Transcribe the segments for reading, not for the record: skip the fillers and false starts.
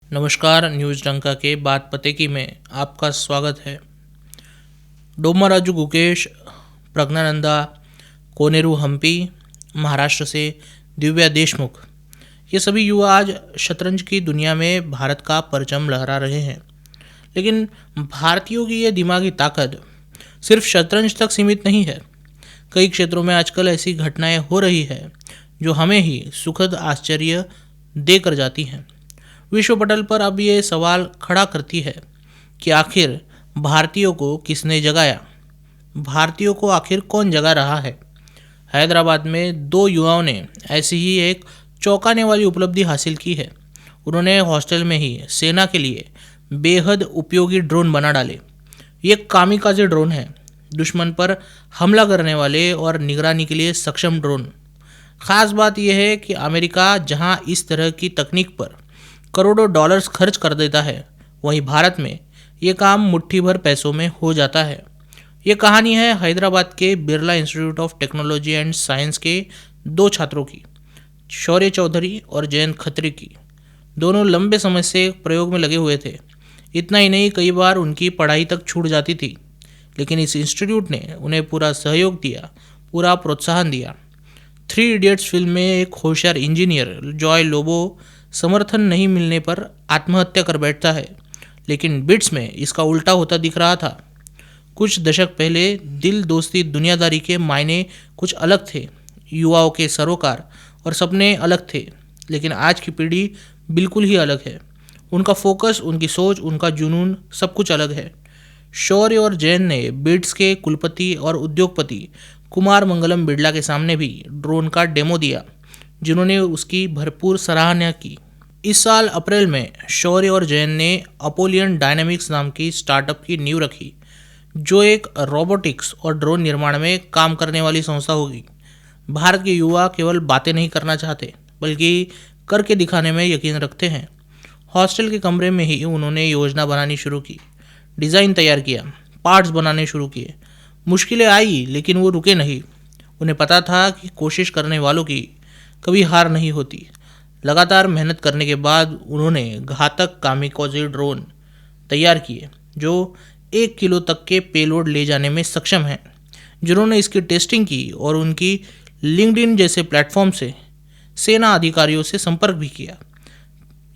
नमस्कार, न्यूज़ डंका के बात पते की में आपका स्वागत है। डोम्मराजू गुकेश, प्रज्ञानंदा कोनेरू हम्पी, महाराष्ट्र से दिव्या देशमुख, ये सभी युवा आज शतरंज की दुनिया में भारत का परचम लहरा रहे हैं। लेकिन भारतीयों की ये दिमागी ताकत सिर्फ शतरंज तक सीमित नहीं है। कई क्षेत्रों में आजकल ऐसी घटनाएं हो रही है जो हमें ही सुखद आश्चर्य देकर जाती हैं। विश्व पटल पर अब ये सवाल खड़ा करती है कि आखिर भारतीयों को किसने जगाया, भारतीयों को आखिर कौन जगा रहा है। हैदराबाद में दो युवाओं ने ऐसी ही एक चौंकाने वाली उपलब्धि हासिल की है। उन्होंने हॉस्टल में ही सेना के लिए बेहद उपयोगी ड्रोन बना डाले। ये कामिकाज़े ड्रोन है, दुश्मन पर हमला करने वाले और निगरानी के लिए सक्षम ड्रोन। ख़ास बात यह है कि अमेरिका जहां इस तरह की तकनीक पर करोड़ों डॉलर्स खर्च कर देता है, वहीं भारत में ये काम मुट्ठी भर पैसों में हो जाता है। ये कहानी है हैदराबाद के Birla institute of technology and science के दो छात्रों की, शौर्य चौधरी और जयंत खत्री की। दोनों लंबे समय से प्रयोग में लगे हुए थे। इतना ही नहीं, कई बार उनकी पढ़ाई तक छूट जाती थी, लेकिन इस इंस्टीट्यूट ने उन्हें पूरा सहयोग दिया, पूरा प्रोत्साहन दिया। 3 इडियट्स फिल्म में एक होशियार इंजीनियर जॉय लोबो समर्थन नहीं मिलने पर आत्महत्या कर बैठता है, लेकिन बिट्स में इसका उल्टा होता दिख रहा था। कुछ दशक पहले दिल दोस्ती दुनियादारी के मायने कुछ अलग थे, युवाओं के सरोकार और सपने अलग थे, लेकिन आज की पीढ़ी बिल्कुल ही अलग है। उनका फोकस, उनकी सोच, उनका जुनून सब कुछ अलग है। शौर्य और जैन ने बिट्स के कुलपति और उद्योगपति कुमार मंगलम बिड़ला के सामने भी ड्रोन का डेमो दिया, जिन्होंने उसकी भरपूर सराहना की। इस साल अप्रैल में शौर्य और जैन ने अपोलियन डायनामिक्स नाम की स्टार्टअप की नींव रखी, जो एक रोबोटिक्स और ड्रोन निर्माण में काम करने वाली संस्था होगी। भारत के युवा केवल बातें नहीं करना चाहते, बल्कि करके दिखाने में यकीन रखते हैं। हॉस्टल के कमरे में ही उन्होंने योजना बनानी शुरू की, डिज़ाइन तैयार किया, पार्ट्स बनाने शुरू किए। मुश्किलें आई, लेकिन वो रुके नहीं। उन्हें पता था कि कोशिश करने वालों की कभी हार नहीं होती। लगातार मेहनत करने के बाद उन्होंने घातक कामिकाज़े ड्रोन तैयार किए, जो 1 किलो तक के पेलोड ले जाने में सक्षम हैं। जिन्होंने इसकी टेस्टिंग की और उनकी लिंक्डइन जैसे प्लेटफॉर्म से सेना अधिकारियों से संपर्क भी किया।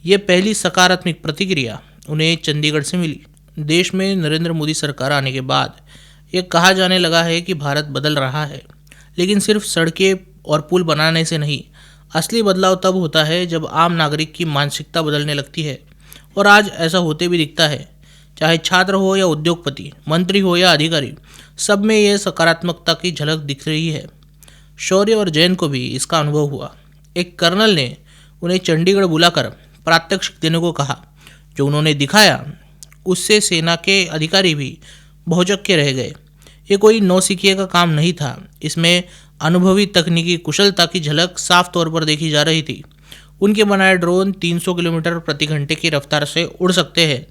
ये पहली सकारात्मक प्रतिक्रिया उन्हें चंडीगढ़ से मिली। देश में नरेंद्र मोदी सरकार आने के बाद ये कहा जाने लगा है कि भारत बदल रहा है, लेकिन सिर्फ सड़कें और पुल बनाने से नहीं। असली बदलाव तब होता है जब आम नागरिक की मानसिकता बदलने लगती है, और आज ऐसा होते भी दिखता है। चाहे छात्र हो या उद्योगपति, मंत्री हो या अधिकारी, सब में ये सकारात्मकता की झलक दिख रही है। शौर्य और जैन को भी इसका अनुभव हुआ। एक कर्नल ने उन्हें चंडीगढ़ बुलाकर प्रात्यक्षिक देने को कहा। जो उन्होंने दिखाया, उससे सेना के अधिकारी भी भौचक्के रह गए। ये कोई नौसिखिए का काम नहीं था, इसमें अनुभवी तकनीकी कुशलता की झलक साफ तौर पर देखी जा रही थी। उनके बनाए ड्रोन 300 किलोमीटर प्रति घंटे की रफ्तार से उड़ सकते हैं,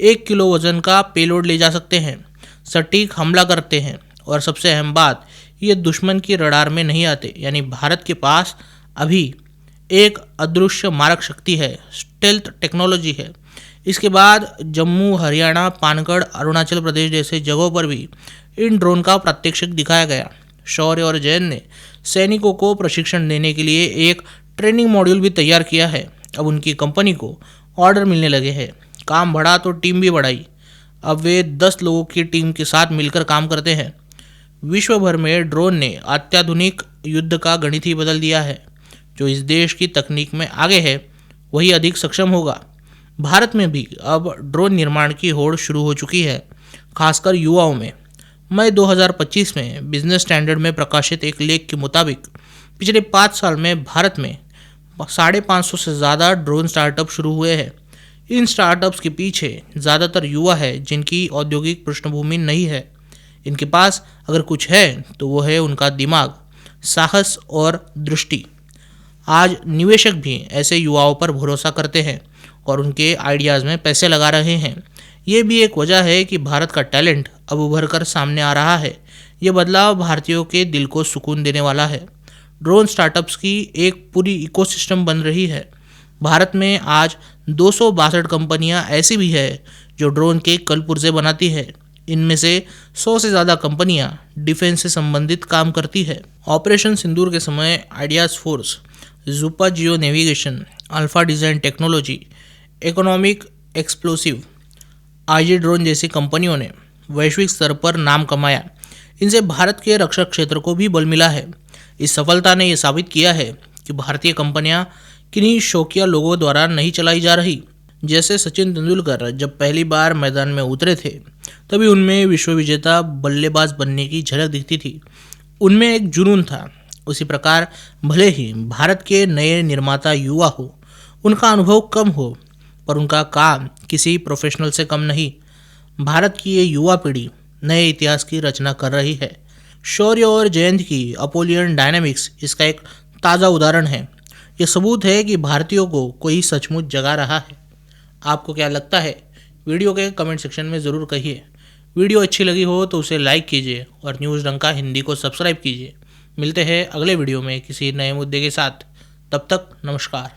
1 किलो वजन का पेलोड ले जा सकते हैं, सटीक हमला करते हैं, और सबसे अहम बात, ये दुश्मन की रडार में नहीं आते। यानी भारत के पास अभी एक अदृश्य मारक शक्ति है, स्टेल्थ टेक्नोलॉजी है। इसके बाद जम्मू, हरियाणा, पानगढ़, अरुणाचल प्रदेश जैसे जगहों पर भी इन ड्रोन का प्रात्यक्षिक दिखाया गया। शौर्य और जैन ने सैनिकों को प्रशिक्षण देने के लिए एक ट्रेनिंग मॉड्यूल भी तैयार किया है। अब उनकी कंपनी को ऑर्डर मिलने लगे हैं। काम बढ़ा तो टीम भी बढ़ाई। अब वे 10 लोगों की टीम के साथ मिलकर काम करते हैं। विश्व भर में ड्रोन ने अत्याधुनिक युद्ध का गणित ही बदल दिया है। जो इस देश की तकनीक में आगे है, वही अधिक सक्षम होगा। भारत में भी अब ड्रोन निर्माण की होड़ शुरू हो चुकी है, खासकर युवाओं में। मई 2025 में बिजनेस स्टैंडर्ड में प्रकाशित एक लेख के मुताबिक पिछले 5 साल में भारत में 550 से ज़्यादा ड्रोन स्टार्टअप शुरू हुए हैं। इन स्टार्टअप्स के पीछे ज़्यादातर युवा है, जिनकी औद्योगिक पृष्ठभूमि नहीं है। इनके पास अगर कुछ है तो वो है उनका दिमाग, साहस और दृष्टि। आज निवेशक भी ऐसे युवाओं पर भरोसा करते हैं और उनके आइडियाज़ में पैसे लगा रहे हैं। ये भी एक वजह है कि भारत का टैलेंट अब उभर कर सामने आ रहा है। ये बदलाव भारतीयों के दिल को सुकून देने वाला है। ड्रोन स्टार्टअप्स की एक पूरी इकोसिस्टम बन रही है। भारत में आज 262 कंपनियां ऐसी भी है जो ड्रोन के कल पुर्जे बनाती है। इनमें से 100 से ज़्यादा कंपनियां डिफेंस से संबंधित काम करती है। ऑपरेशन सिंदूर के समय ideaForge, Zuppa geo navigation, Alpha Design Technology, Economic Explosive, IG drone जैसी कंपनियों ने वैश्विक स्तर पर नाम कमाया। इनसे भारत के रक्षा क्षेत्र को भी बल मिला है। इस सफलता ने यह साबित किया है कि भारतीय कंपनियां किन्हीं शौकिया लोगों द्वारा नहीं चलाई जा रही। जैसे सचिन तेंदुलकर जब पहली बार मैदान में उतरे थे तभी उनमें विश्व विजेता बल्लेबाज बनने की झलक दिखती थी। उनमें एक जुनून था। उसी प्रकार भले ही भारत के नए निर्माता युवा हो, उनका अनुभव कम हो, पर उनका काम किसी प्रोफेशनल से कम नहीं। भारत की ये युवा पीढ़ी नए इतिहास की रचना कर रही है। शौर्य और जयंत की अपोलियन डायनामिक्स इसका एक ताज़ा उदाहरण है। ये सबूत है कि भारतीयों को कोई सचमुच जगा रहा है। आपको क्या लगता है? वीडियो के कमेंट सेक्शन में ज़रूर कहिए। वीडियो अच्छी लगी हो तो उसे लाइक कीजिए और न्यूज़ डंका हिंदी को सब्सक्राइब कीजिए। मिलते हैं अगले वीडियो में किसी नए मुद्दे के साथ। तब तक नमस्कार।